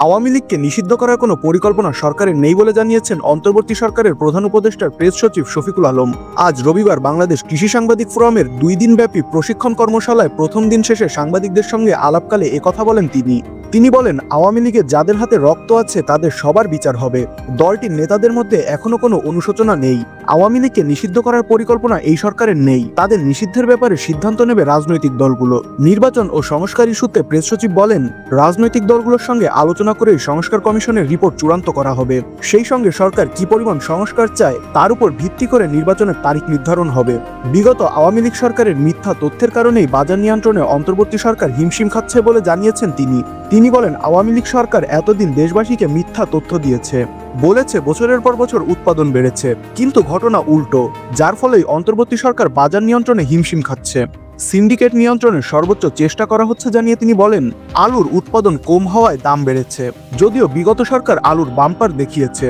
আওয়ামী লীগকে নিষিদ্ধ করার কোনো পরিকল্পনা সরকারের নেই বলে জানিয়েছেন অন্তর্বর্তী সরকারের প্রধান উপদেষ্টার প্রেস সচিব শফিকুল আলম। আজ রবিবার বাংলাদেশ কৃষি সাংবাদিক ফোরামের 2 দিনব্যাপী প্রশিক্ষণ কর্মশালায় প্রথম দিন শেষে সাংবাদিকদের সঙ্গে আলাপকালে একথা বলেন তিনি বলেন, আওয়ামী লীগের যাদের হাতে রক্ত আছে তাদের সবার বিচার হবে। দলটির নেতাদের মধ্যে এখনো কোনো অনুশোচনা নেই। আওয়ামী লীগকে নিষিদ্ধ করার পরিকল্পনা এই সরকারের নেই। তাদের নিষিদ্ধের ব্যাপারে সিদ্ধান্ত নেবে রাজনৈতিক দলগুলো। নির্বাচন ও সংস্কার ইস্যুতে প্রেস সচিব বলেন, রাজনৈতিক দলগুলোর সঙ্গে আলোচনা করেই সংস্কার কমিশনের রিপোর্ট চূড়ান্ত করা হবে। সেই সঙ্গে সরকার কি পরিমাণ সংস্কার চায় তার উপর ভিত্তি করে নির্বাচনের তারিখ নির্ধারণ হবে। বিগত আওয়ামী লীগ সরকারের মিথ্যা তথ্যের কারণেই বাজার নিয়ন্ত্রণে অন্তর্বর্তী সরকার হিমশিম খাচ্ছে বলে জানিয়েছেন তিনি বলেন, আওয়ামী লীগ সরকার এতদিন দেশবাসীকে মিথ্যা তথ্য দিয়েছে, বলেছে বছরের পর বছর উৎপাদন বেড়েছে, কিন্তু ঘটনা উল্টো, যার ফলেই অন্তর্বর্তী সরকার বাজার নিয়ন্ত্রণে হিমশিম খাচ্ছে। সিন্ডিকেট নিয়ন্ত্রণের সর্বোচ্চ চেষ্টা করা হচ্ছে জানিয়ে তিনি বলেন, আলুর উৎপাদন কম হওয়ায় দাম বেড়েছে, যদিও বিগত সরকার আলুর বাম্পার দেখিয়েছে।